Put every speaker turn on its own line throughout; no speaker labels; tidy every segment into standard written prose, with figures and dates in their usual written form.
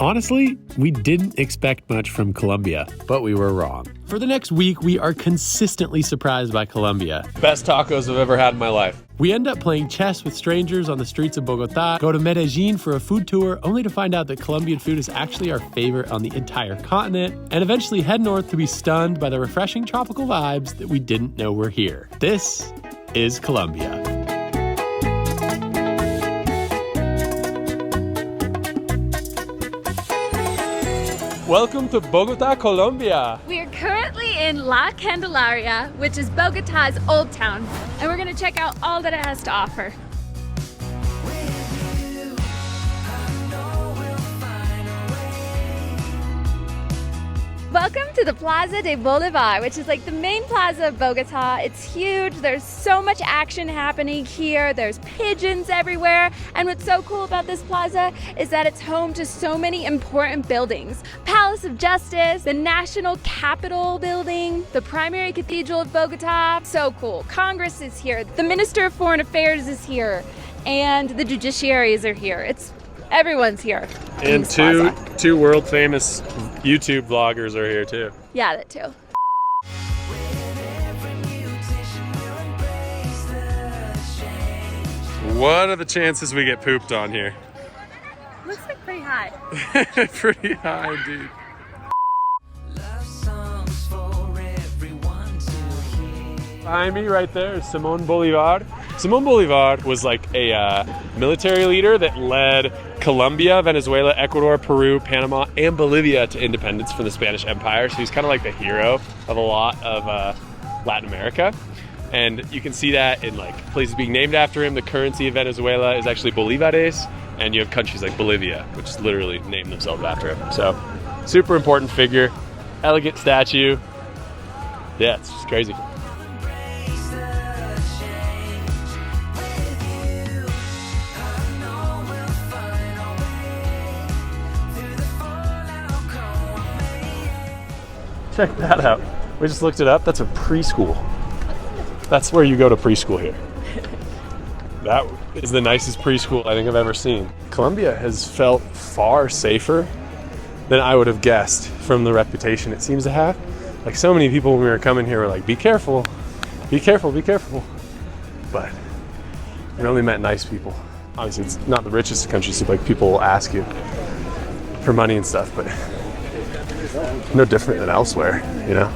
Honestly, we didn't expect much from Colombia, but we were wrong. For the next week, we are consistently surprised by Colombia.
Best tacos I've ever had in my life.
We end up playing chess with strangers on the streets of Bogota, go to Medellin for a food tour, only to find out that Colombian food is actually our favorite on the entire continent, and eventually head north to be stunned by the refreshing tropical vibes that we didn't know were here. This is Colombia.
Welcome to Bogota, Colombia.
We are currently in La Candelaria, which is Bogota's old town, and we're gonna check out all that it has to offer. Welcome to the Plaza de Bolivar, which is like the main plaza of Bogota. It's huge. There's so much action happening here. There's pigeons everywhere. And what's so cool about this plaza is that it's home to so many important buildings. Palace of Justice, the National Capitol building, the primary cathedral of Bogota. So cool. Congress is here. The Minister of Foreign Affairs is here. And the judiciaries are here. Everyone's here.
And two world famous YouTube vloggers are here too.
Yeah, that too.
What are the chances we get pooped on here?
Looks like pretty high.
Pretty high, dude. Behind me right there is Simón Bolívar. Simón Bolívar was like a military leader that led Colombia, Venezuela, Ecuador, Peru, Panama, and Bolivia to independence from the Spanish Empire. So he's kind of like the hero of a lot of Latin America. And you can see that in like places being named after him. The currency of Venezuela is actually bolívares, and you have countries like Bolivia, which literally named themselves after him. So super important figure, elegant statue. Yeah, it's just crazy. Check that out. We just looked it up. That's a preschool. That's where you go to preschool here. That is the nicest preschool I think I've ever seen. Colombia has felt far safer than I would have guessed from the reputation it seems to have. Like so many people when we were coming here were like, be careful, be careful, be careful. But we only met nice people. Obviously it's not the richest country, so like people will ask you for money and stuff, but no different than elsewhere, you know?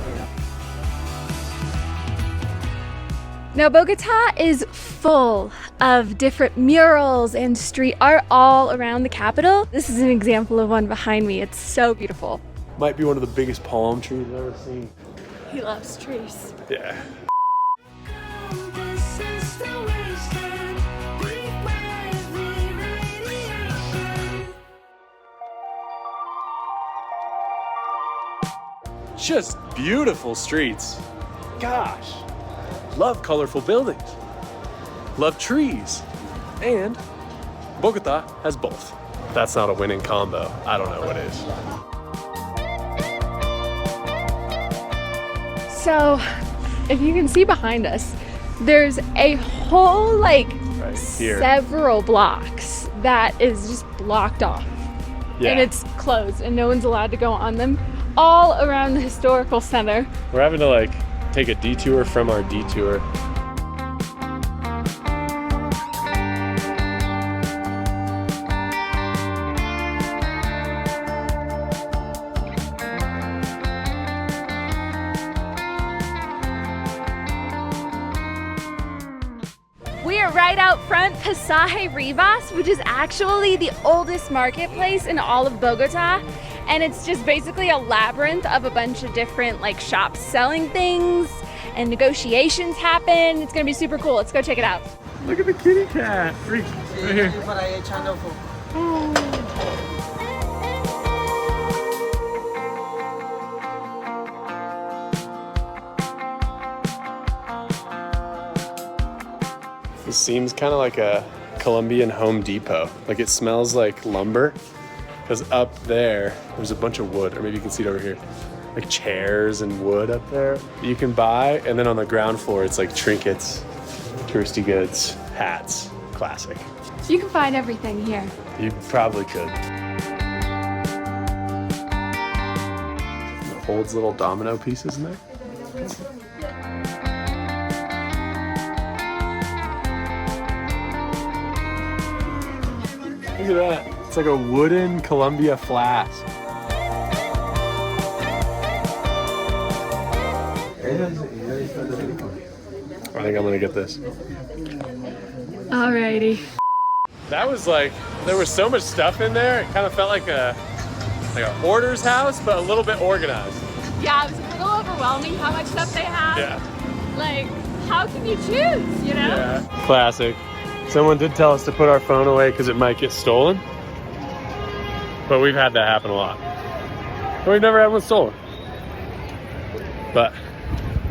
Now, Bogota is full of different murals and street art all around the capital. This is an example of one behind me. It's so beautiful.
Might be one of the biggest palm trees I've ever seen.
He loves trees.
Yeah. Just beautiful streets. Gosh, love colorful buildings, love trees, and Bogota has both. That's not a winning combo. I don't know what is.
So, if you can see behind us, there's a whole like several blocks that is just blocked off.
Yeah.
And it's closed and no one's allowed to go on them. All around the historical center.
We're having to like take a detour from our detour.
We are right out front Pasaje Rivas, which is actually the oldest marketplace in all of Bogota. And it's just basically a labyrinth of a bunch of different like shops selling things and negotiations happen. It's gonna be super cool. Let's go check it out.
Look at the kitty cat. Right here. This seems kind of like a Colombian Home Depot. Like it smells like lumber. Because up there's a bunch of wood, or maybe you can see it over here. Like chairs and wood up there that you can buy. And then on the ground floor, it's like trinkets, touristy goods, hats, classic.
You can find everything here.
You probably could. holds little domino pieces in there. Look at that. It's like a wooden Colombia flask. I think I'm gonna get this.
Alrighty.
That was like, there was so much stuff in there, it kind of felt like a hoarder's house, but a little bit organized.
Yeah, it was a little overwhelming how much stuff they had.
Yeah.
Like, how can you choose, you know?
Yeah. Classic. Someone did tell us to put our phone away because it might get stolen. But we've had that happen a lot. But we've never had one stolen. But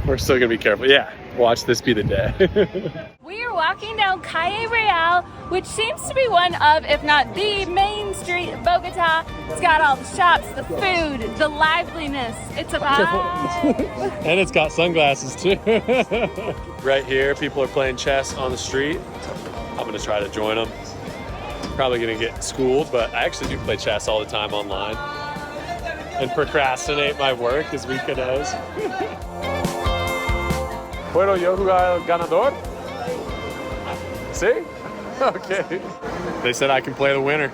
we're still gonna be careful. Yeah, watch this be the day.
We are walking down Calle Real, which seems to be one of, if not the main street of Bogota. It's got all the shops, the food, the liveliness. It's a vibe.
And it's got sunglasses too. Right here, people are playing chess on the street. I'm gonna try to join them. Probably gonna get schooled, but I actually do play chess all the time online and procrastinate my work as weekend is. ¿Puedo yo jugar el ganador? See? Okay. They said I can play the winner.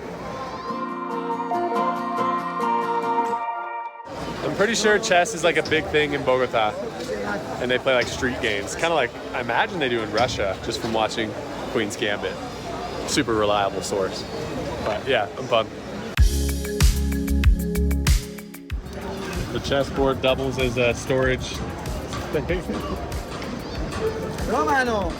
I'm pretty sure chess is like a big thing in Bogota, and they play like street games. Kind of like, I imagine they do in Russia, just from watching Queen's Gambit. Super reliable source. But yeah, I'm pumped. The chessboard doubles as a storage thing.
Romano.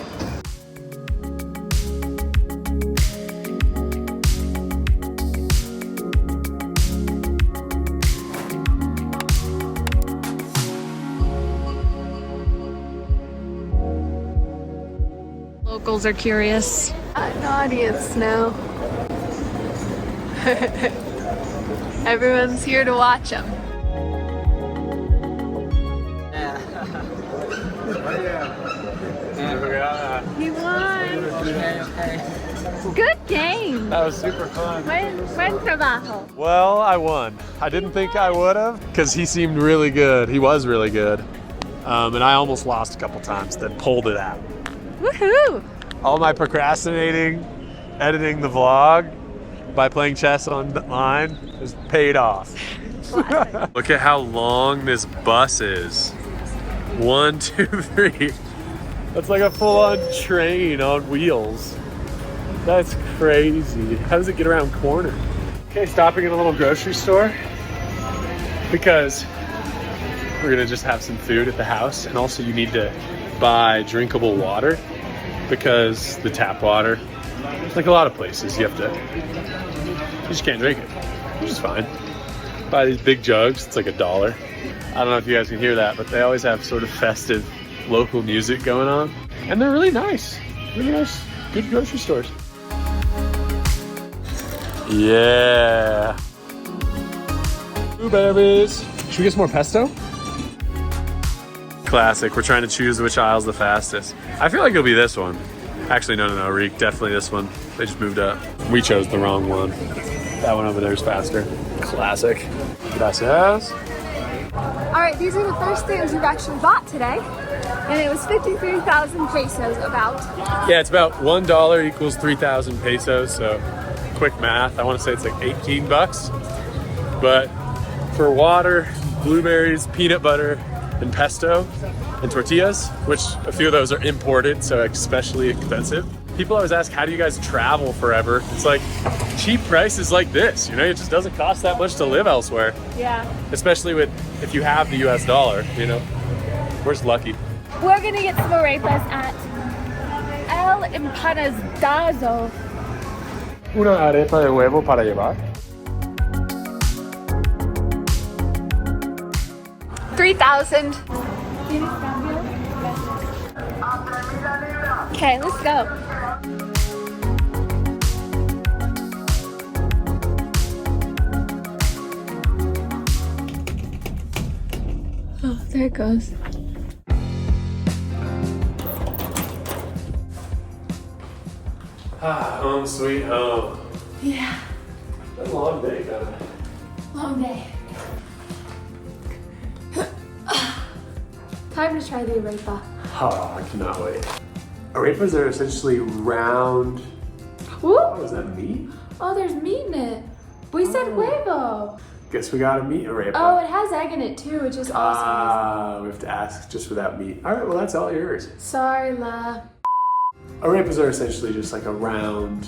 Locals are curious.
An audience now. Everyone's here to watch them. He won. Good game.
That was super fun.
Buen trabajo.
Well, I won. I didn't think I would have because he seemed really good. He was really good. And I almost lost a couple times, then pulled it out.
Woohoo!
All my procrastinating, editing the vlog by playing chess online has paid off. Look at how long this bus is. 1, 2, 3. That's like a full-on train on wheels. That's crazy. How does it get around corners? Okay, stopping at a little grocery store because we're gonna just have some food at the house, and also you need to buy drinkable water because the tap water, like a lot of places, you just can't drink it, which is fine. Buy these big jugs, it's like $1. I don't know if you guys can hear that, but they always have sort of festive local music going on, and they're really nice, good grocery stores. Yeah. Blueberries. Should we get some more pesto? Classic. We're trying to choose which aisle's the fastest. I feel like it'll be this one. Actually, no, Reek, definitely this one. They just moved up. We chose the wrong one. That one over there is faster. Classic. Gracias.
All right, these are the first things we've actually bought today. And it was 53,000 pesos about.
Yeah, it's about $1 equals 3,000 pesos. So quick math, I want to say it's like 18 bucks. But for water, blueberries, peanut butter, and pesto, and tortillas, which a few of those are imported, so especially expensive. People always ask, how do you guys travel forever? It's like cheap prices like this, you know, it just doesn't cost that much to live elsewhere.
Yeah.
Especially if you have the US dollar, you know, we're just lucky.
We're gonna get some arepas at El Empanadazo.
Una arepa de huevo para llevar.
3,000.
Okay, let's go.
Oh, there it goes.
Home sweet home.
Yeah,
That's a long day, kind of.
long day. Time to try the arepa.
Oh, I cannot wait. Arepas are essentially round.
Ooh.
Oh, is that meat?
Oh, there's meat in it. We said huevo.
Guess we got a meat arepa.
Oh, it has egg in it too, which is awesome.
We have to ask just for that meat. All right, well, that's all yours.
Sorry, La.
Arepas are essentially just like a round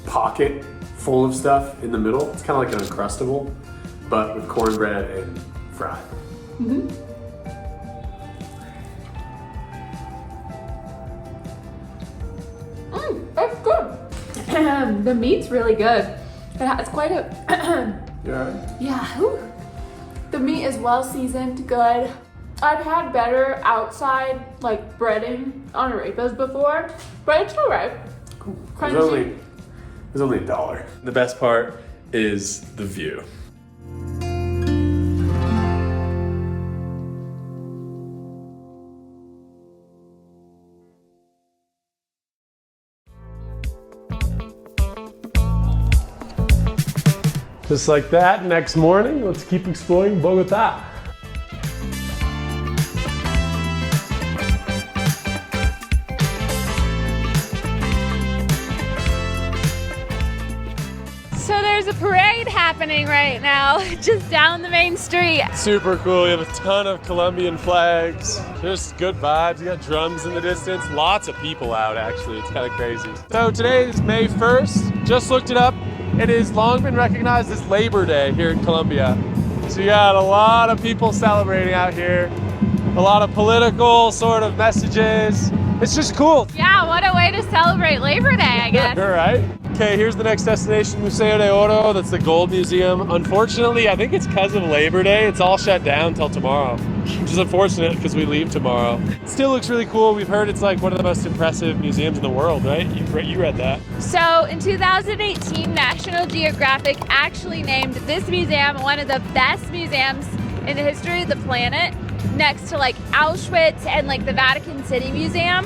pocket full of stuff in the middle. It's kind of like an Uncrustable, but with cornbread and fried.
Mm-hmm. It's good. The meat's really good. It's quite a...
You all right?
Yeah. Ooh. The meat is well seasoned, good. I've had better outside like breading on arepas before, but it's alright.
Cool.
Crunchy.
It was only $1. The best part is the view. Just like that, next morning, let's keep exploring Bogotá.
So there's a parade happening right now, just down the main street.
Super cool. You have a ton of Colombian flags. Just good vibes. You got drums in the distance. Lots of people out, actually. It's kind of crazy. So today is May 1st. Just looked it up. It has long been recognized as Labor Day here in Colombia. So you got a lot of people celebrating out here. A lot of political sort of messages. It's just cool.
Yeah, what a way to celebrate Labor Day, I guess.
All right. Okay, here's the next destination, Museo de Oro. That's the Gold Museum. Unfortunately, I think it's because of Labor Day. It's all shut down until tomorrow, which is unfortunate because we leave tomorrow. It still looks really cool. We've heard it's like one of the most impressive museums in the world, right? You read that.
So in 2018, National Geographic actually named this museum one of the best museums in the history of the planet, next to like Auschwitz and like the Vatican City Museum.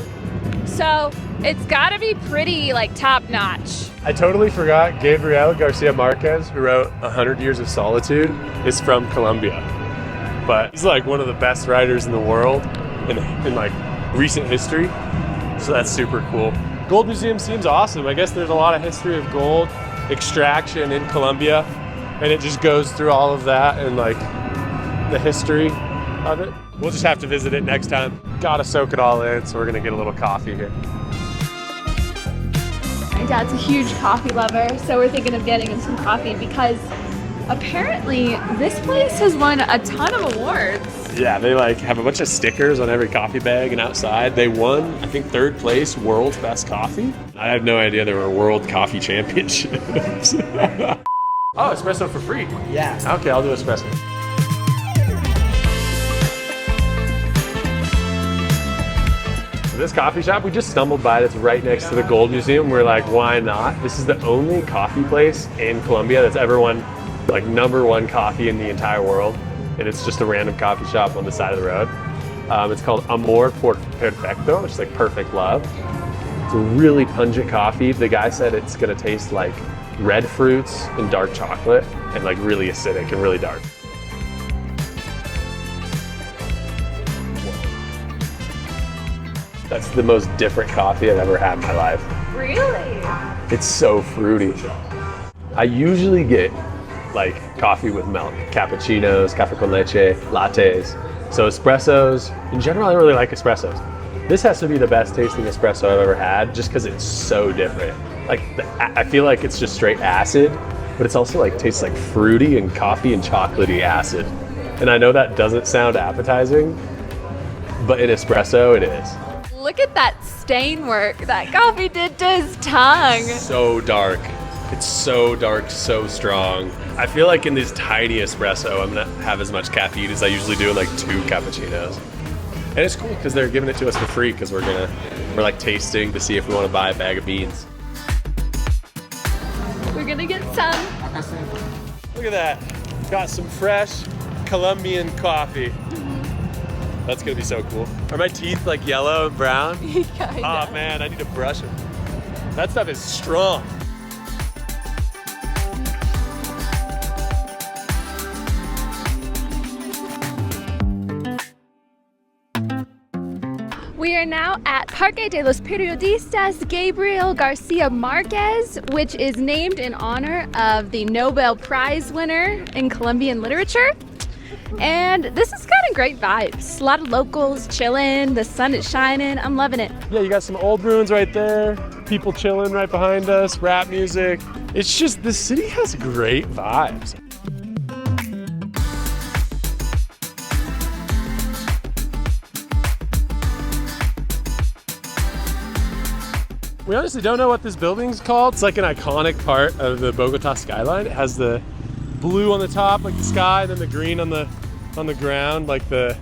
So it's gotta be pretty like top notch.
I totally forgot Gabriel Garcia Marquez, who wrote 100 Years of Solitude, is from Colombia. But he's like one of the best writers in the world in like recent history. So that's super cool. Gold Museum seems awesome. I guess there's a lot of history of gold extraction in Colombia, and it just goes through all of that and like the history of it. We'll just have to visit it next time. Gotta soak it all in, so we're gonna get a little coffee here.
My dad's a huge coffee lover, so we're thinking of getting him some coffee because apparently this place has won a ton of awards.
Yeah, they like have a bunch of stickers on every coffee bag and outside. They won, I think, 3rd place, world's best coffee. I had no idea there were world coffee championships. Oh, espresso for free.
Yeah.
Okay, I'll do espresso. This coffee shop, we just stumbled by it. It's right next to the Gold Museum. We're like, why not? This is the only coffee place in Colombia that's ever won like #1 coffee in the entire world. And it's just a random coffee shop on the side of the road. It's called Amor por Perfecto, which is like perfect love. It's a really pungent coffee. The guy said it's gonna taste like red fruits and dark chocolate and like really acidic and really dark. That's the most different coffee I've ever had in my life.
Really?
It's so fruity. I usually get like coffee with milk, cappuccinos, cafe con leche, lattes. So espressos, in general, I don't really like espressos. This has to be the best tasting espresso I've ever had just because it's so different. Like, I feel like it's just straight acid, but it's also like tastes like fruity and coffee and chocolatey acid. And I know that doesn't sound appetizing, but in espresso, it is.
Look at that stain work that coffee did to his tongue.
So dark. It's so dark, so strong. I feel like in this tiny espresso, I'm gonna have as much caffeine as I usually do in like 2 cappuccinos. And it's cool because they're giving it to us for free because we're like tasting to see if we want to buy a bag of beans.
We're gonna get some.
Look at that. Got some fresh Colombian coffee. That's gonna be so cool. Are my teeth like yellow and brown? Oh man, I need to brush them. That stuff is strong.
We are now at Parque de los Periodistas Gabriel Garcia Marquez, which is named in honor of the Nobel Prize winner in Colombian literature. And this is kind of great vibes. A lot of locals chilling, the sun is shining, I'm loving it.
Yeah, you got some old ruins right there, people chilling right behind us, rap music. It's just, the city has great vibes. We honestly don't know what this building's called. It's like an iconic part of the Bogota skyline. It has the blue on the top, like the sky, and then the green on the ground, like the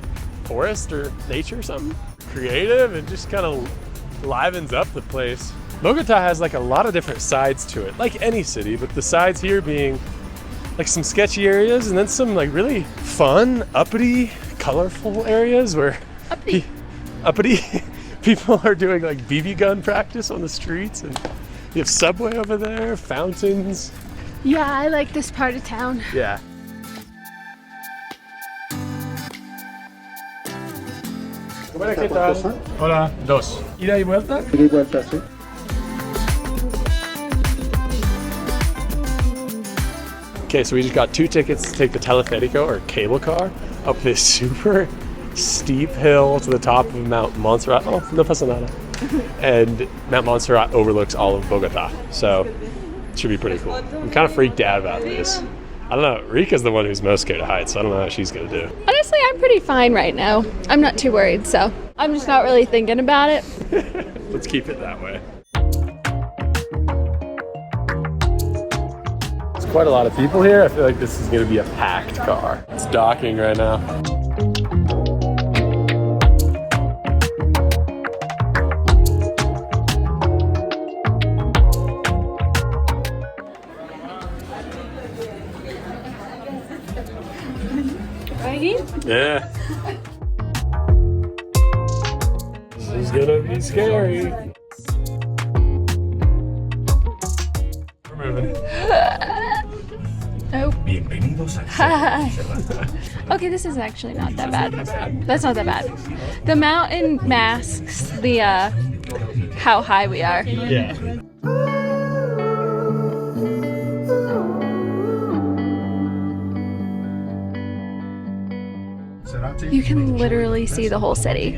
forest or nature or something. Creative and just kind of livens up the place. Bogota has like a lot of different sides to it, like any city, but the sides here being like some sketchy areas and then some like really fun, uppity, colorful areas where uppity people are doing like BB gun practice on the streets, and you have subway over there, fountains.
Yeah, I like this part of town.
Yeah. ¿Qué tal? Hola. Dos. ¿Ida y vuelta?
Ida y vuelta, sí.
Okay, so we just got 2 tickets to take the teleférico or cable car up this super steep hill to the top of Mount Montserrat. Oh, no pasa nada. And Mount Montserrat overlooks all of Bogota, so it should be pretty cool. I'm kind of freaked out about this. I don't know, Rika's the one who's most scared of heights, so I don't know how she's gonna do.
Honestly, I'm pretty fine right now. I'm not too worried, so I'm just not really thinking about it.
Let's keep it that way. There's quite a lot of people here. I feel like this is gonna be a packed car. It's docking right now. Yeah. This is gonna be scary. We're moving.
Oh. Okay, this is actually not that bad. That's not that bad. The mountain masks the how high we are.
Yeah.
You can literally see the whole city,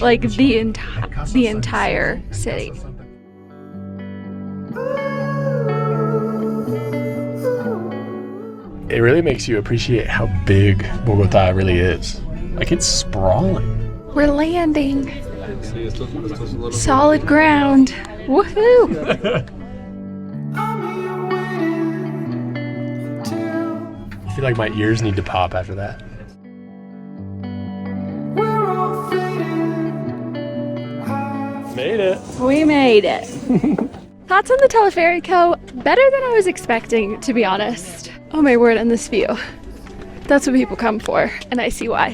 like the entire city.
It really makes you appreciate how big Bogota really is. Like, it's sprawling.
We're landing. Solid ground. Woohoo!
I feel like my ears need to pop after that. Made it.
We made it. Thoughts on the teleférico? Better than I was expecting, to be honest. Oh my word, and this view. That's what people come for, and I see why.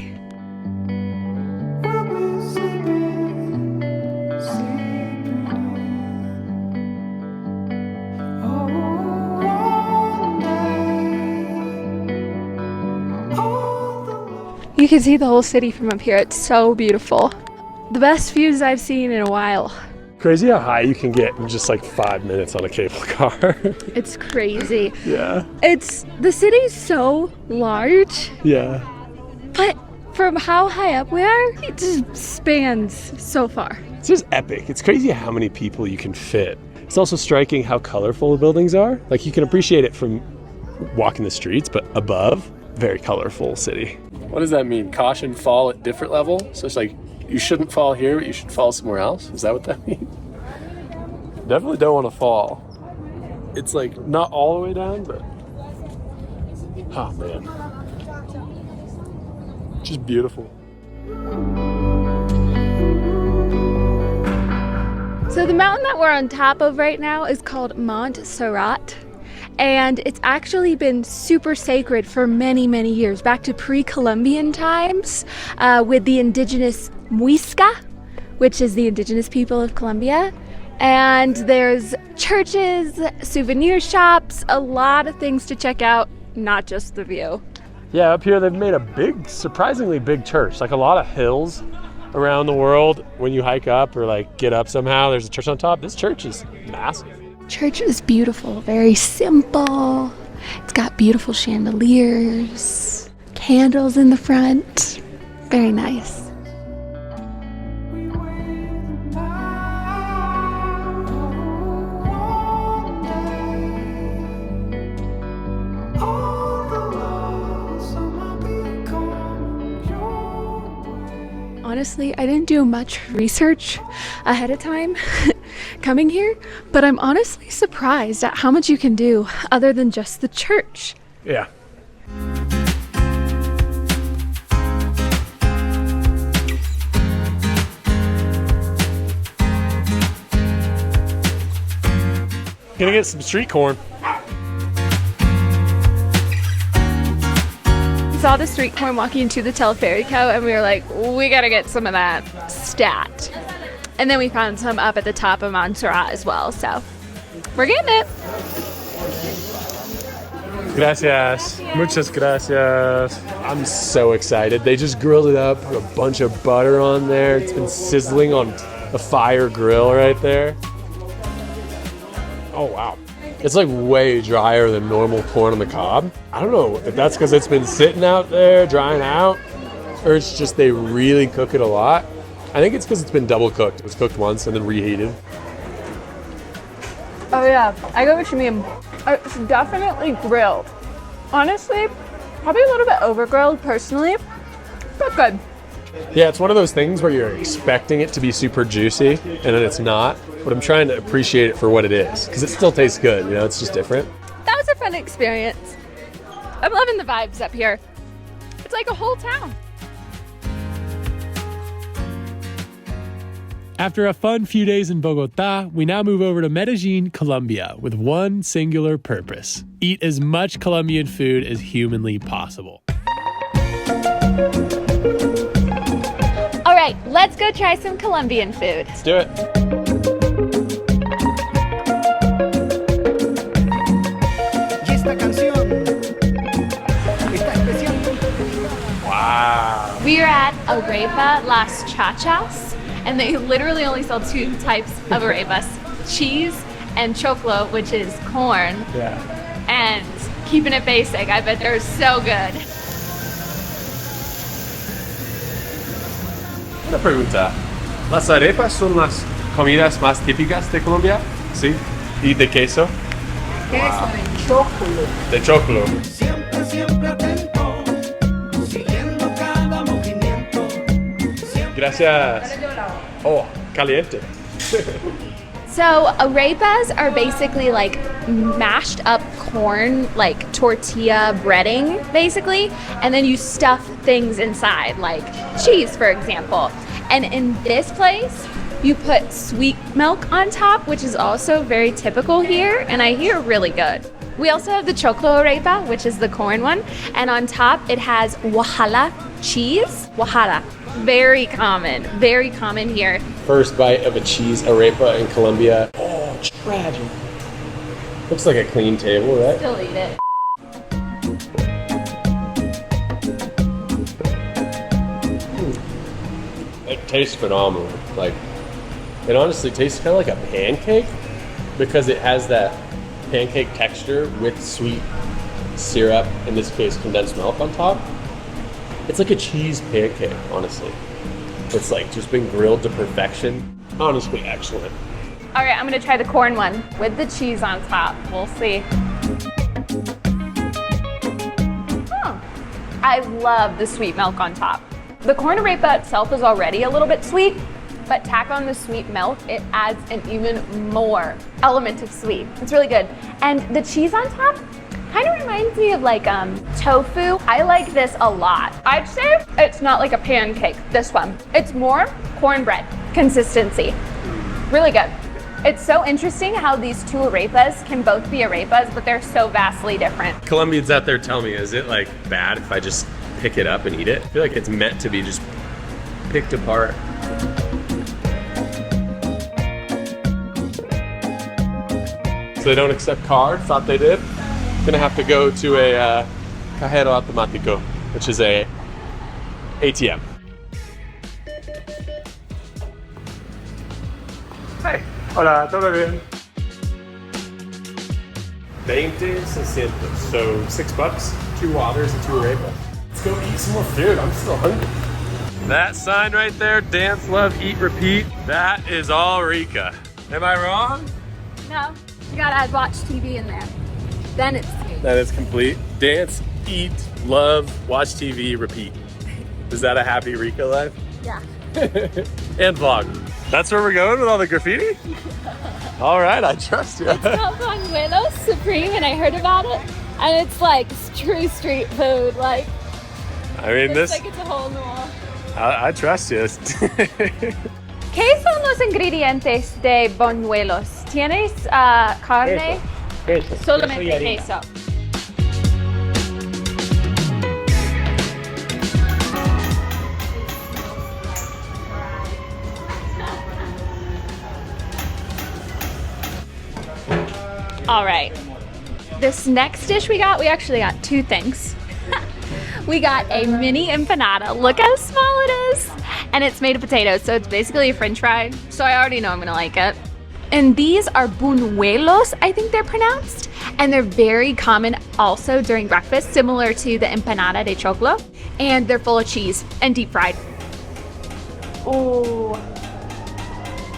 You can see the whole city from up here. It's so beautiful. The best views I've seen in a while.
Crazy how high you can get in just like 5 minutes on a cable car.
It's crazy.
Yeah.
The city's so large.
Yeah.
But from how high up we are, it just spans so far.
It's just epic. It's crazy how many people you can fit. It's also striking how colorful the buildings are. Like, you can appreciate it from walking the streets, but above, very colorful city. What does that mean? Caution, fall at different level? So it's like, you shouldn't fall here, but you should fall somewhere else? Is that what that means? Definitely don't want to fall. It's like not all the way down, but oh man. Just beautiful.
So the mountain that we're on top of right now is called Montserrat. And it's actually been super sacred for many, many years, back to pre-Columbian times, with the indigenous Muisca, which is the indigenous people of Colombia. And there's churches, souvenir shops, a lot of things to check out, not just the view.
Yeah, up here they've made a big, surprisingly big church, like a lot of hills around the world, when you hike up or like get up somehow, there's a church on top. This church is massive.
Church is beautiful, very simple. It's got beautiful chandeliers, candles in the front. Very nice. Honestly, I didn't do much research ahead of time coming here, but I'm honestly surprised at how much you can do other than just the church.
Yeah. Gonna get some street corn.
Saw the street corn walking to the Teleferico and we were like, we gotta get some of that stat. And then we found some up at the top of Montserrat as well, so we're getting it.
Gracias. Muchas gracias. I'm so excited. They just grilled it up, put a bunch of butter on there. It's been sizzling on a fire grill right there. Oh, wow. It's like way drier than normal corn on the cob. I don't know if that's because it's been sitting out there, drying out, or it's just they really cook it a lot. I think it's because it's been double cooked. It was cooked once and then reheated.
Oh yeah, I get what you mean. It's definitely grilled. Honestly, probably a little bit over grilled personally, but good.
Yeah, it's one of those things where you're expecting it to be super juicy and then it's not. But I'm trying to appreciate it for what it is because it still tastes good. You know, it's just different.
That was a fun experience. I'm loving the vibes up here. It's like a whole town.
After a fun few days in Bogota, we now move over to Medellin, Colombia, with one singular purpose: eat as much Colombian food as humanly possible.
All right, let's go try some Colombian food.
Let's do it. Wow.
We are at Arepa Las Chachas, and they literally only sell two types of arepas: cheese and choclo, which is corn.
Yeah.
And keeping it basic, I bet they're so good.
Una pregunta. ¿Las arepas son las comidas más típicas de Colombia? Sí. ¿Y de queso?
Queso de choclo.
De choclo.
Siempre, siempre atento, siguiendo cada movimiento.
Gracias. Oh, caliente.
So arepas are basically like mashed up corn, like tortilla breading, basically, and then you stuff things inside, like cheese, for example. And in this place, you put sweet milk on top, which is also very typical here, and I hear really good. We also have the choclo arepa, which is the corn one, and on top it has Oaxaca cheese. Oaxaca, very common here.
First bite of a cheese arepa in Colombia. Oh, tragic. Looks like a clean table, right?
Still eat it.
It tastes phenomenal. Like, it honestly tastes kind of like a pancake because it has that pancake texture with sweet syrup, in this case condensed milk on top. It's like a cheese pancake, honestly. It's like just been grilled to perfection. Honestly, excellent.
All right, I'm gonna try the corn one with the cheese on top. We'll see. I love the sweet milk on top. The corn arepa itself is already a little bit sweet, but tack on the sweet milk, it adds an even more element of sweet. It's really good. And the cheese on top kind of reminds me of like tofu. I like this a lot. I'd say it's not like a pancake, this one. It's more cornbread consistency. Really good. It's so interesting how these two arepas can both be arepas, but they're so vastly different.
Colombians out there, tell me, is it like bad if I just pick it up and eat it? I feel like it's meant to be just picked apart. So they don't accept card? Thought they did? Gonna have to go to a cajero automático, which is a ATM. Hey. Hola, todo bien? 20.60. So $6, 2 waters and 2 arepas. Let's go eat some more food. I'm still hungry. That sign right there, dance, love, eat, repeat. That is all Reyka. Am I wrong?
No, you gotta add watch TV in there. Then it's cute.
That is complete. Dance, eat, love, watch TV, repeat. Is that a happy Reyka life?
Yeah.
And vlog. That's where we're going with all the graffiti? All right, I trust you.
It's called Buñuelos Supreme, and I heard about it. And it's like true street food. Like,
I mean,
it's like it's a hole in the wall.
I trust you.
¿Qué son los ingredientes de buñuelos? ¿Tienes carne?
Queso.
Solamente
Queso y harina.
queso. All right. This next dish we actually got 2 things. We got a mini empanada. Look how small it is. And it's made of potatoes, so it's basically a french fry. So I already know I'm gonna like it. And these are buñuelos, I think they're pronounced. And they're very common also during breakfast, similar to the empanada de choclo. And they're full of cheese and deep fried. Ooh,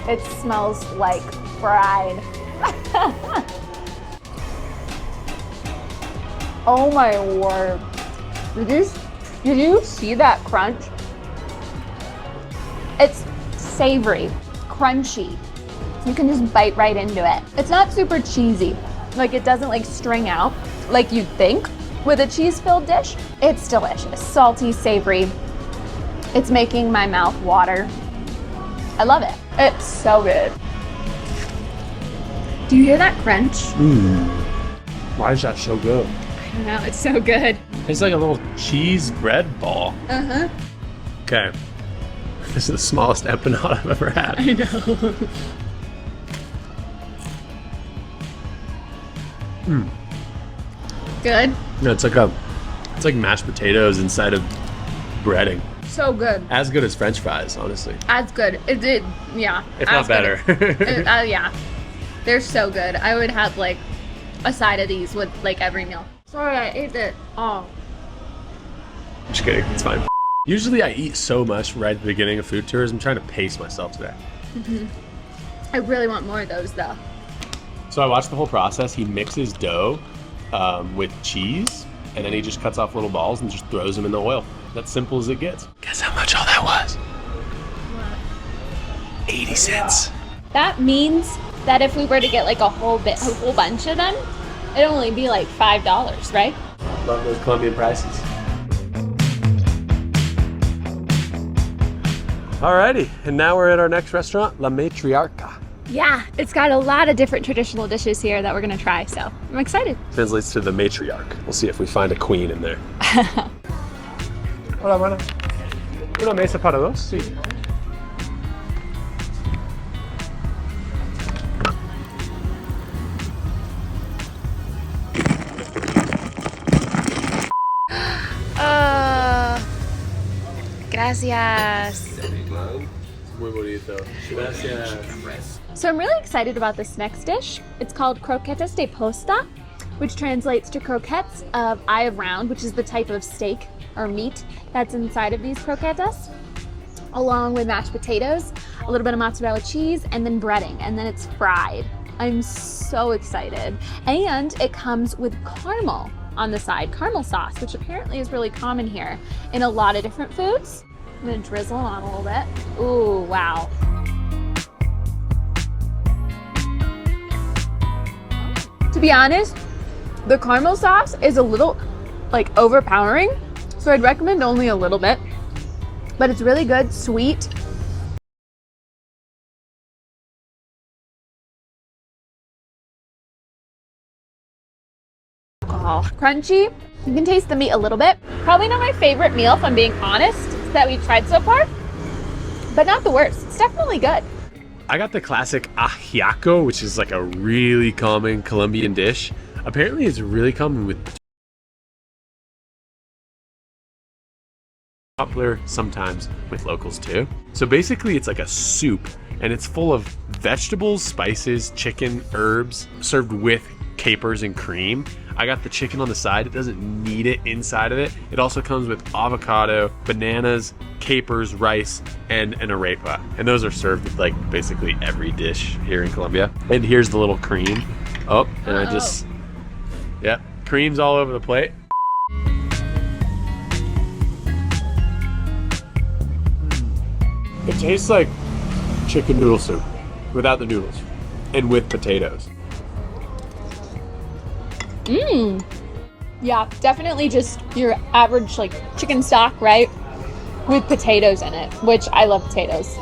it smells like fried. Oh my word. Did you see that crunch? It's savory, crunchy. You can just bite right into it. It's not super cheesy. Like, it doesn't like string out like you'd think with a cheese-filled dish. It's delicious, salty, savory. It's making my mouth water. I love it. It's so good. Do you hear that crunch?
Why is that so good?
I don't know, it's so good.
It's like a little cheese bread ball.
Uh-huh.
Okay. This is the smallest empanada I've ever had.
I know. Good?
No, it's like mashed potatoes inside of breading.
So good.
As good as French fries, honestly.
As good. Yeah.
If not
as good.
better.
Yeah. They're so good. I would have like a side of these with like every meal. Sorry, I ate it all.
Just kidding, it's fine. Usually I eat so much right at the beginning of food tours. I'm trying to pace myself today.
I really want more of those though.
So I watched the whole process. He mixes dough with cheese, and then he just cuts off little balls and just throws them in the oil. That's simple as it gets. Guess how much all that was? 80 cents.
That means that if we were to get like a whole bunch of them, it'd only be like $5, right?
Love those Colombian prices. Alrighty, and now we're at our next restaurant, La Matriarca.
Yeah, it's got a lot of different traditional dishes here that we're gonna try, so I'm excited.
Translates to the matriarch. We'll see if we find a queen in there. Hola, buena. Una mesa para dos? Sí.
Gracias.
Muy bonito. Gracias.
So I'm really excited about this next dish. It's called croquetas de posta, which translates to croquettes of eye of round, which is the type of steak or meat that's inside of these croquetas, along with mashed potatoes, a little bit of mozzarella cheese, and then breading, and then it's fried. I'm so excited. And it comes with caramel on the side, caramel sauce, which apparently is really common here in a lot of different foods. I'm gonna drizzle it on a little bit. Ooh, wow. To be honest, the caramel sauce is a little like overpowering, so I'd recommend only a little bit, but it's really good, sweet. Oh, crunchy. You can taste the meat a little bit. Probably not my favorite meal, if I'm being honest, that we've tried so far, but not the worst. It's definitely good.
I got the classic ajiaco, which is like a really common Colombian dish. Apparently it's really common with popular sometimes with locals too. So basically it's like a soup, and it's full of vegetables, spices, chicken, herbs, served with capers and cream. I got the chicken on the side. It doesn't need it inside of it. It also comes with avocado, bananas, capers, rice, and an arepa. And those are served with like basically every dish here in Colombia. And here's the little cream. Oh, and I just, yeah, cream's all over the plate. It tastes like chicken noodle soup without the noodles and with potatoes.
Yeah, definitely just your average like chicken stock, right? With potatoes in it, which I love potatoes.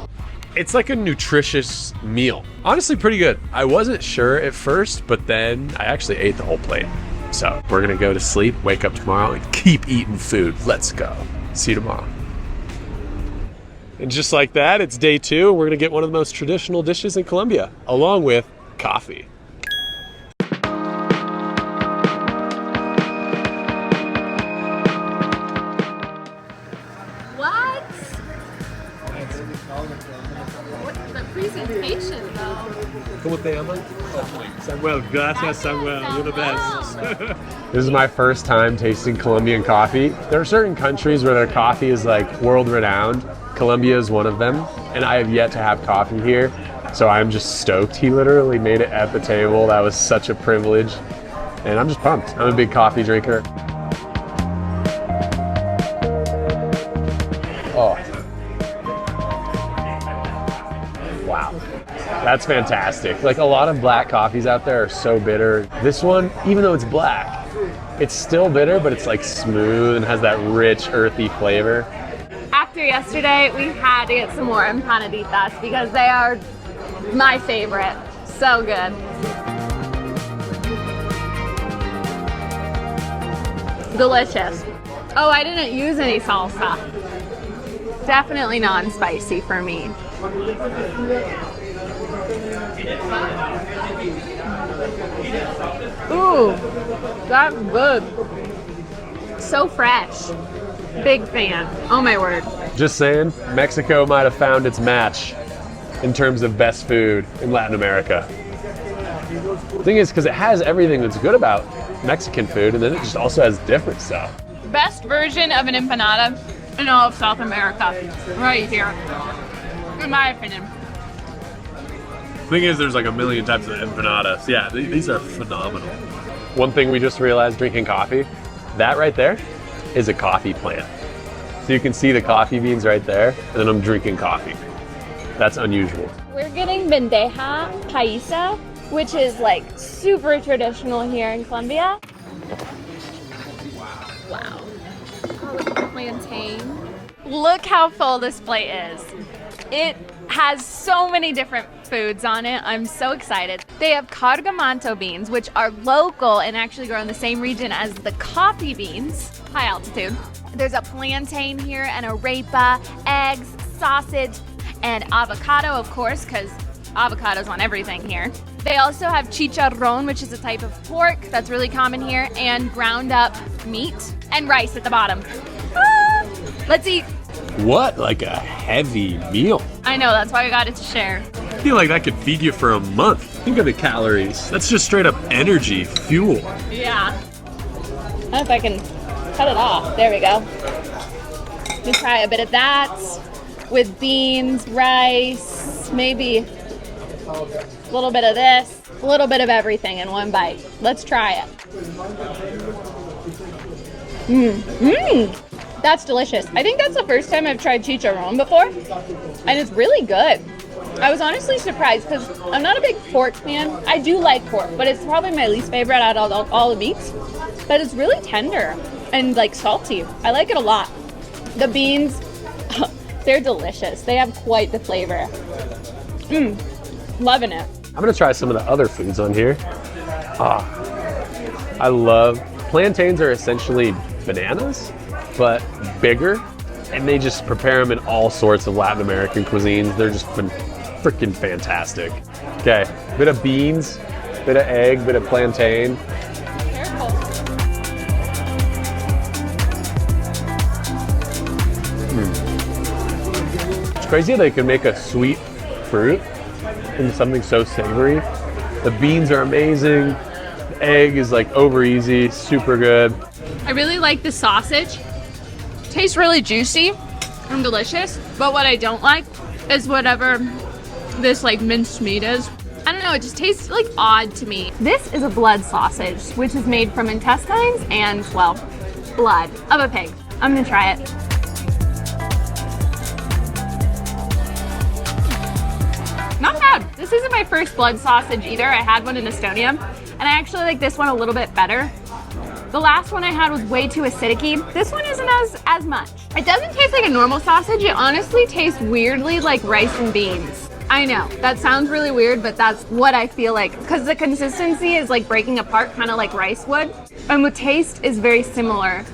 It's like a nutritious meal. Honestly, pretty good. I wasn't sure at first, but then I actually ate the whole plate. So we're gonna go to sleep, wake up tomorrow, and keep eating food. Let's go. See you tomorrow. And just like that, it's day 2. We're gonna get one of the most traditional dishes in Colombia, along with coffee.
What? What's the presentation though?
¿Cómo te llamas? Samuel. Gracias, Samuel. You're the best. This is my first time tasting Colombian coffee. There are certain countries where their coffee is like world renowned. Colombia is one of them, and I have yet to have coffee here, so I'm just stoked. He literally made it at the table. That was such a privilege, and I'm just pumped. I'm a big coffee drinker. Oh. Wow. That's fantastic. Like a lot of black coffees out there are so bitter. This one, even though it's black, it's still bitter, but it's like smooth and has that rich, earthy flavor.
After yesterday, we had to get some more empanaditas because they are my favorite. So good. Delicious. Oh, I didn't use any salsa. Definitely non-spicy for me. Ooh, that's good. So fresh. Big fan. Oh my word.
Just saying, Mexico might have found its match in terms of best food in Latin America. The thing is, because it has everything that's good about Mexican food, and then it just also has different stuff.
Best version of an empanada in all of South America. Right here. In my opinion.
The thing is, there's like a million types of empanadas. Yeah, these are phenomenal. One thing we just realized drinking coffee, that right there is a coffee plant. So you can see the coffee beans right there, and then I'm drinking coffee. That's unusual.
We're getting bandeja paisa, which is like super traditional here in Colombia. Wow. Oh, look at the plantain. Look how full this plate is. It has so many different foods on it. I'm so excited. They have cargamanto beans, which are local and actually grow in the same region as the coffee beans, high altitude. There's a plantain here and arepa, eggs, sausage, and avocado, of course, because avocado's on everything here. They also have chicharrón, which is a type of pork that's really common here, and ground up meat, and rice at the bottom. Ah, let's eat.
What? Like a heavy meal.
I know, that's why we got it to share.
I feel like that could feed you for a month. Think of the calories. That's just straight up energy, fuel.
Yeah. I don't know if I can cut it off. There we go. Let me try a bit of that with beans, rice, maybe a little bit of this, a little bit of everything in one bite. Let's try it. That's delicious. I think that's the first time I've tried chicharrón before, and it's really good. I was honestly surprised because I'm not a big pork fan. I do like pork, but it's probably my least favorite out of all the meats. But it's really tender and like salty. I like it a lot. The beans, they're delicious. They have quite the flavor. Loving it.
I'm gonna try some of the other foods on here. I love, plantains are essentially bananas, but bigger, and they just prepare them in all sorts of Latin American cuisines. They're just freaking fantastic. Okay, bit of beans, bit of egg, bit of plantain.
Careful.
It's crazy they can make a sweet fruit into something so savory. The beans are amazing. The egg is like over easy, super good.
I really like the sausage. Tastes really juicy and delicious, but what I don't like is whatever this like minced meat is. I don't know, it just tastes like odd to me. This is a blood sausage, which is made from intestines and, well, blood of a pig. I'm gonna try it. Not bad. This isn't my first blood sausage either. I had one in Estonia, and I actually like this one a little bit better. The last one I had was way too acidic-y. This one isn't as much. It doesn't taste like a normal sausage. It honestly tastes weirdly like rice and beans. I know, that sounds really weird, but that's what I feel like. Because the consistency is like breaking apart, kind of like rice would. And the taste is very similar,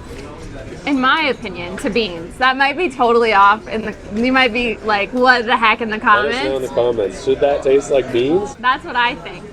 in my opinion, to beans. That might be totally off, and you might be like, what the heck in the comments?
Let us know in the comments. Should that taste like beans?
That's what I think.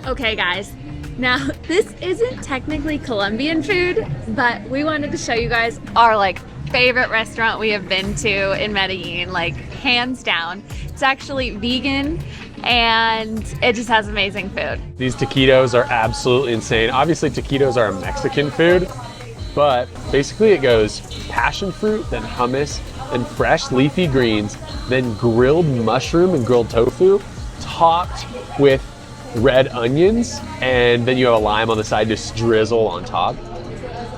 Okay guys, now this isn't technically Colombian food, but we wanted to show you guys our like favorite restaurant we have been to in Medellin, like hands down. It's actually vegan and it just has amazing food.
These taquitos are absolutely insane. Obviously taquitos are a Mexican food, but basically it goes passion fruit, then hummus, then fresh leafy greens, then grilled mushroom and grilled tofu, topped with red onions, and then you have a lime on the side, just drizzle on top.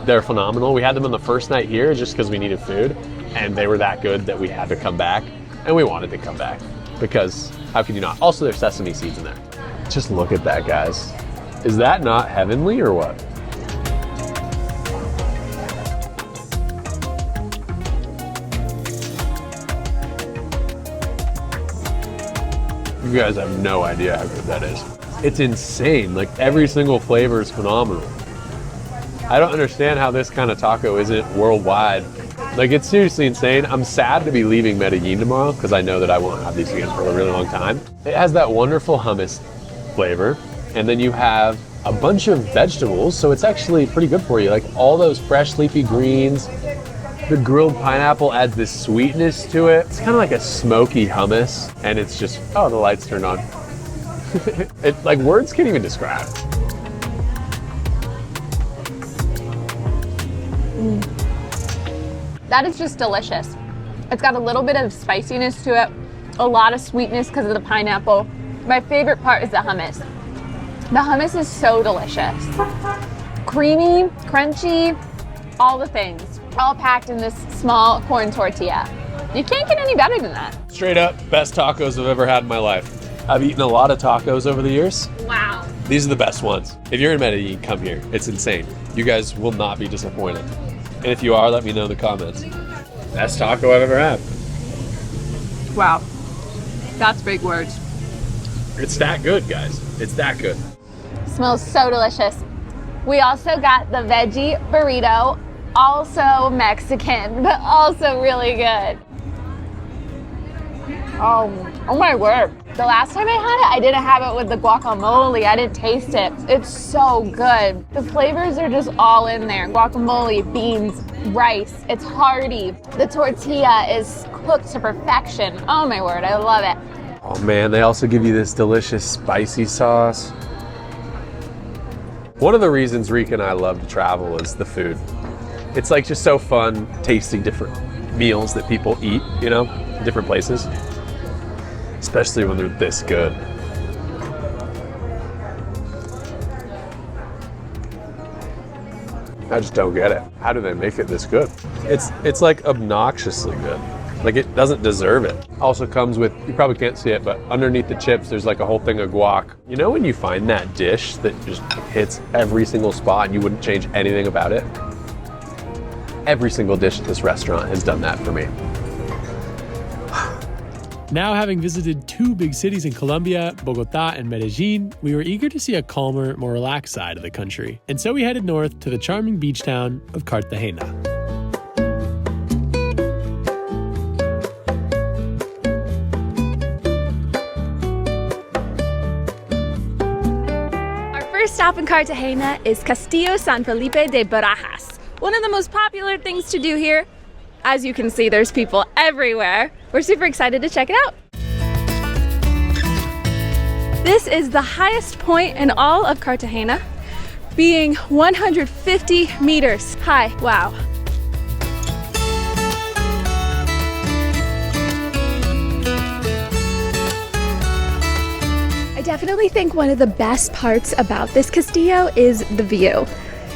They're phenomenal. We had them on the first night here just because we needed food, and they were that good that we had to come back, and we wanted to come back because how could you not? Also, there's sesame seeds in there. Just look at that, guys. Is that not heavenly or what? You guys have no idea how good that is. It's insane. Like every single flavor is phenomenal. I don't understand how this kind of taco isn't worldwide. Like it's seriously insane. I'm sad to be leaving Medellin tomorrow because I know that I won't have these again for a really long time. It has that wonderful hummus flavor, and then you have a bunch of vegetables, so it's actually pretty good for you. Like all those fresh leafy greens. The grilled pineapple adds this sweetness to it. It's kind of like a smoky hummus, and it's just, oh, the lights turned on. Like words can't even describe.
That is just delicious. It's got a little bit of spiciness to it, a lot of sweetness because of the pineapple. My favorite part is the hummus. The hummus is so delicious. Creamy, crunchy, all the things. All packed in this small corn tortilla. You can't get any better than that.
Straight up, best tacos I've ever had in my life. I've eaten a lot of tacos over the years.
Wow.
These are the best ones. If you're in Medellin, come here. It's insane. You guys will not be disappointed. And if you are, let me know in the comments. Best taco I've ever had.
Wow. That's big words.
It's that good, guys. It's that good.
Smells so delicious. We also got the veggie burrito, also Mexican, but also really good. Oh my word. The last time I had it, I didn't have it with the guacamole. I didn't taste it. It's so good. The flavors are just all in there. Guacamole, beans, rice. It's hearty. The tortilla is cooked to perfection. Oh my word, I love it.
Oh man, they also give you this delicious spicy sauce. One of the reasons Reyka and I love to travel is the food. It's like just so fun tasting different meals that people eat, you know, in different places. Especially when they're this good. I just don't get it. How do they make it this good? It's like obnoxiously good. Like it doesn't deserve it. Also comes with, you probably can't see it, but underneath the chips, there's like a whole thing of guac. You know when you find that dish that just hits every single spot and you wouldn't change anything about it? Every single dish at this restaurant has done that for me.
Now, having visited two big cities in Colombia, Bogotá and Medellin, we were eager to see a calmer, more relaxed side of the country. And so we headed north to the charming beach town of Cartagena.
first stop in Cartagena is Castillo San Felipe de Barajas. One of the most popular things to do here. As you can see, there's people everywhere. We're super excited to check it out. This is the highest point in all of Cartagena, being 150 meters high. Wow. I definitely think one of the best parts about this Castillo is the view.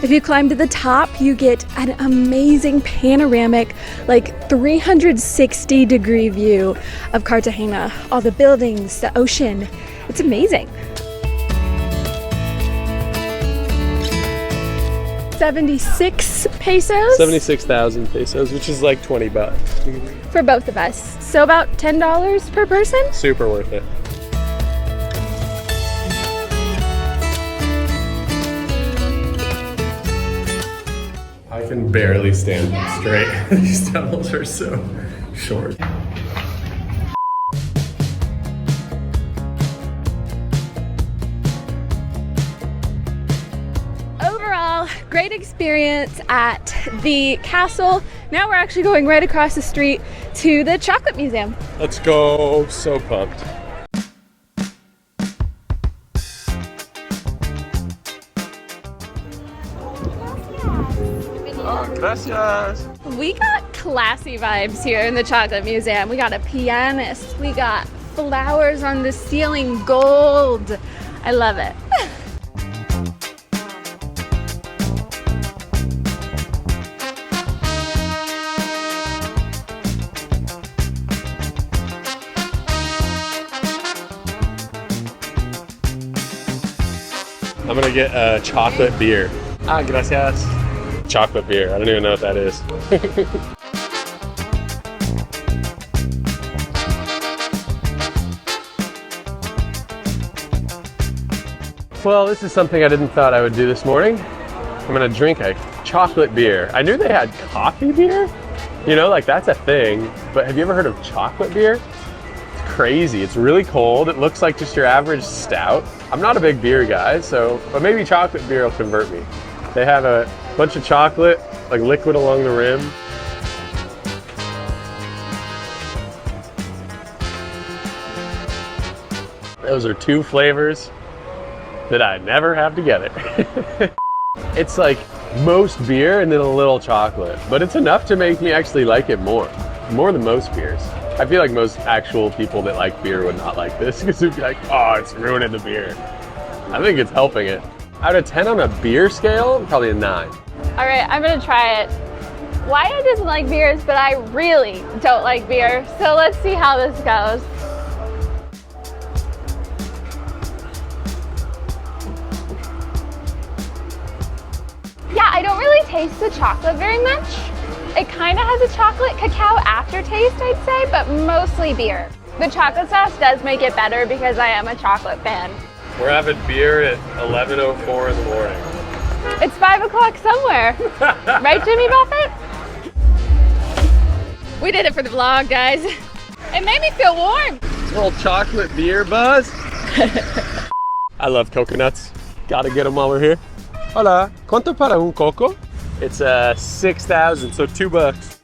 If you climb to the top, you get an amazing panoramic, like 360-degree view of Cartagena. All the buildings, the ocean. It's amazing. 76 pesos?
76,000 pesos, which is like 20 bucks.
For both of us. So about $10 per person?
Super worth it. I can barely stand straight. These tunnels are so short.
Overall, great experience at the castle. Now we're actually going right across the street to the chocolate museum.
Let's go. So pumped. Gracias.
We got classy vibes here in the chocolate museum. We got a pianist. We got flowers on the ceiling, gold. I love it.
I'm gonna get a chocolate beer. Ah, gracias. Chocolate beer. I don't even know what that is. Well, this is something I didn't thought I would do this morning. I'm gonna drink a chocolate beer. I knew they had coffee beer. You know, like that's a thing. But have you ever heard of chocolate beer? It's crazy. It's really cold. It looks like just your average stout. I'm not a big beer guy, but maybe chocolate beer will convert me. They have a bunch of chocolate, like liquid along the rim. Those are two flavors that I never have together. It's like most beer and then a little chocolate, but it's enough to make me actually like it more than most beers. I feel like most actual people that like beer would not like this because they'd be like, oh, it's ruining the beer. I think it's helping it. Out of 10 on a beer scale, probably a 9.
All right, I'm gonna try it. Wyatt doesn't like beers, but I really don't like beer. So let's see how this goes. Yeah, I don't really taste the chocolate very much. It kind of has a chocolate cacao aftertaste, I'd say, but mostly beer. The chocolate sauce does make it better because I am a chocolate fan.
We're having beer at 11:04 in the morning.
It's 5 o'clock somewhere. Right, Jimmy Buffett?
We did it for the vlog, guys.
It made me feel warm.
A little chocolate beer buzz. I love coconuts. Gotta get them while we're here. Hola, ¿cuánto para un coco? It's 6,000, so $2.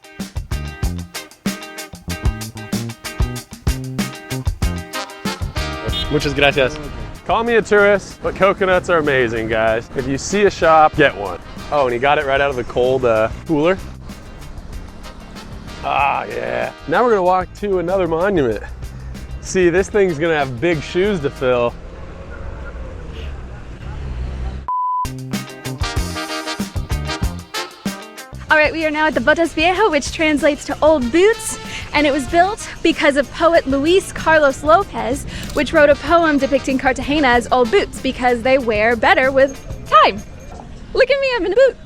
Muchas gracias. Call me a tourist, but coconuts are amazing, guys. If you see a shop, get one. Oh, and he got it right out of the cold cooler. Ah, yeah. Now we're gonna walk to another monument. See, this thing's gonna have big shoes to fill.
All right, we are now at the Botas Viejo, which translates to old boots, and it was built because of poet Luis Carlos Lopez, which wrote a poem depicting Cartagena as old boots because they wear better with time. Look at me, I'm in a boot.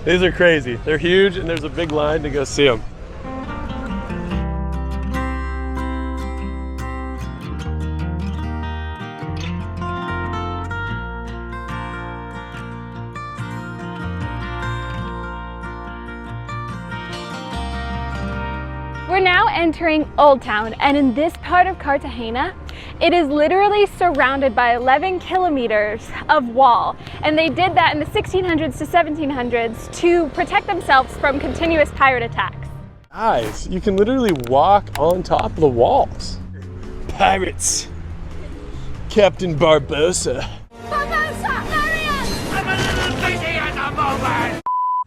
These are crazy. They're huge, and there's a big line to go see them.
We're now
entering Old Town, and in this part of Cartagena, it is literally surrounded by 11 kilometers of wall. And they did that in the 1600s to 1700s to protect themselves from continuous pirate attacks.
Guys, you can literally walk on top of the walls. Pirates. Captain Barbosa.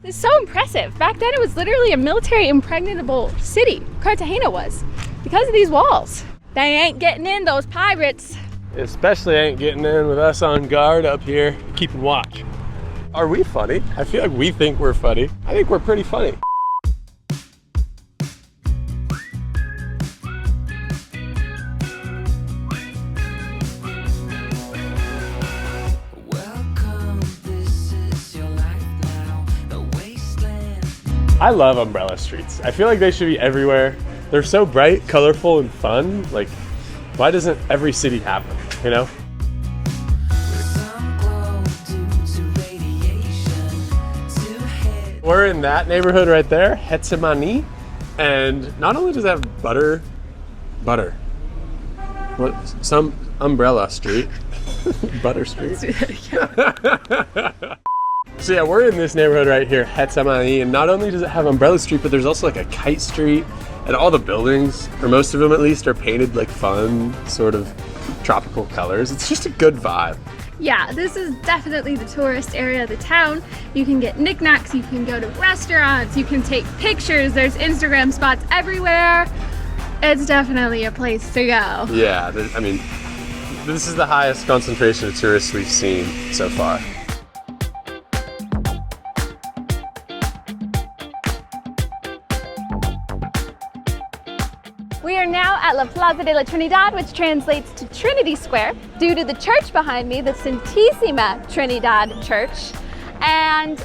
It's so impressive. Back then it was literally a military impregnable city. Cartagena was, because of these walls. They ain't getting in, those pirates.
Especially ain't getting in with us on guard up here, keeping watch. Are we funny? I feel like we think we're funny. I think we're pretty funny. I love umbrella streets. I feel like they should be everywhere. They're so bright, colorful, and fun. Like, why doesn't every city have them, you know? We're in that neighborhood right there, Getsemani, and not only does it have butter, some umbrella street, butter street. So yeah, we're in this neighborhood right here, Getsemani, and not only does it have umbrella street, but there's also like a kite street, and all the buildings, or most of them at least, are painted like fun, sort of tropical colors. It's just a good vibe.
Yeah, this is definitely the tourist area of the town. You can get knickknacks, you can go to restaurants, you can take pictures, there's Instagram spots everywhere. It's definitely a place to go.
Yeah, I mean, this is the highest concentration of tourists we've seen so far.
We are now at La Plaza de la Trinidad, which translates to Trinity Square, due to the church behind me, the Santísima Trinidad Church. And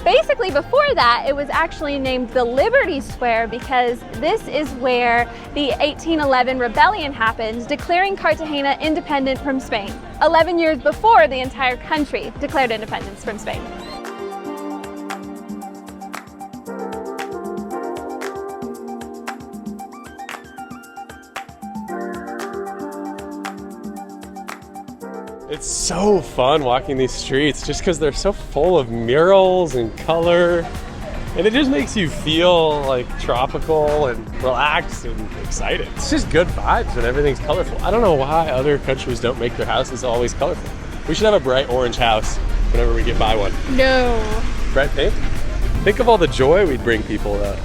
basically before that, it was actually named the Liberty Square because this is where the 1811 rebellion happened, declaring Cartagena independent from Spain, 11 years before the entire country declared independence from Spain.
It's so fun walking these streets just because they're so full of murals and color, and it just makes you feel like tropical and relaxed and excited. It's just good vibes when everything's colorful. I don't know why other countries don't make their houses always colorful. We should have a bright orange house whenever we get by one.
No.
Bright pink? Think of all the joy we'd bring people though.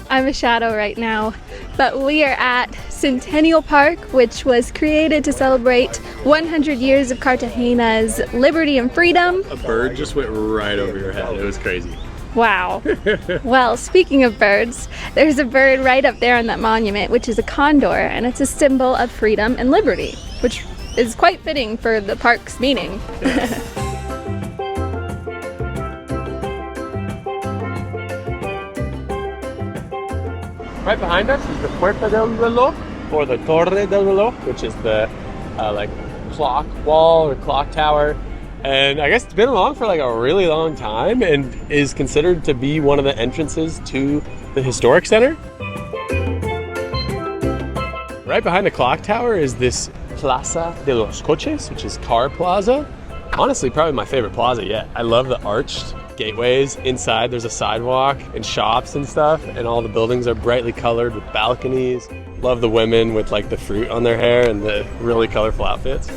I'm a shadow right now, but we are at Centennial Park, which was created to celebrate 100 years of Cartagena's liberty and freedom.
A bird just went right over your head. It was crazy.
Wow. Well, speaking of birds, there's a bird right up there on that monument, which is a condor, and it's a symbol of freedom and liberty, which is quite fitting for the park's meaning.
Right behind us is the Puerta del Reloj, or the Torre del Reloj, which is the like clock wall or clock tower. And I guess it's been along for like a really long time and is considered to be one of the entrances to the historic center. Right behind the clock tower is this Plaza de los Coches, which is Car Plaza. Honestly, probably my favorite plaza yet. I love the arched gateways. Inside there's a sidewalk and shops and stuff, and all the buildings are brightly colored with balconies. Love the women with like the fruit on their hair and the really colorful outfits.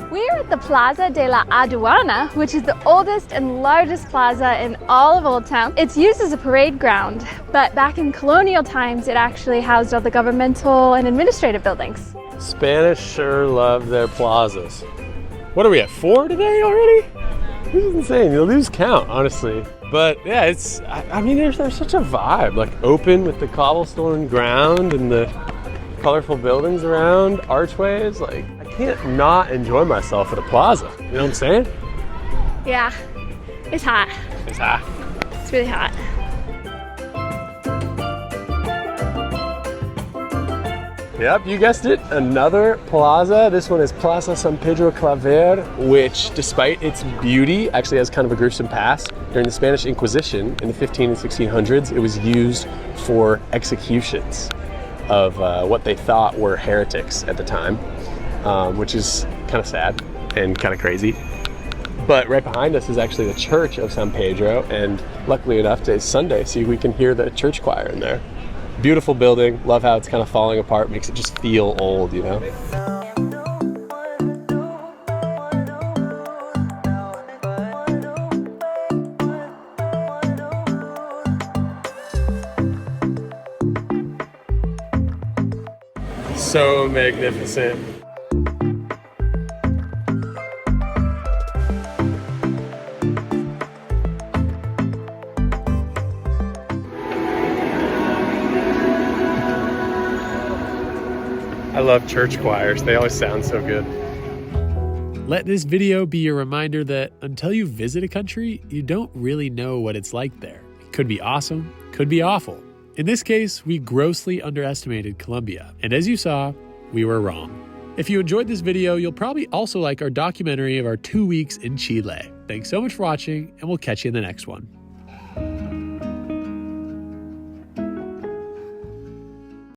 We're at the Plaza de la Aduana, which is the oldest and largest plaza in all of Old Town. It's used as a parade ground, but back in colonial times, it actually housed all the governmental and administrative buildings.
Spanish sure love their plazas. What are we at, 4 today already? This is insane. You lose count, honestly. But yeah, it's, I mean, there's such a vibe, like open with the cobblestone ground and the colorful buildings around, archways. Like, I can't not enjoy myself at a plaza. You know what I'm saying?
Yeah, it's hot.
It's hot.
It's really hot.
Yep, you guessed it. Another plaza. This one is Plaza San Pedro Claver, which, despite its beauty, actually has kind of a gruesome past. During the Spanish Inquisition in the 15 and 1600s, it was used for executions of what they thought were heretics at the time, which is kind of sad and kind of crazy. But right behind us is actually the Church of San Pedro, and luckily enough, today's Sunday, so we can hear the church choir in there. Beautiful building. Love how it's kind of falling apart. Makes it just feel old, you know? So magnificent. I love church choirs. They always sound so good.
Let this video be a reminder that until you visit a country, you don't really know what it's like there. It could be awesome, could be awful. In this case, we grossly underestimated Colombia. And as you saw, we were wrong. If you enjoyed this video, you'll probably also like our documentary of our 2 weeks in Chile. Thanks so much for watching, and we'll catch you in the next one.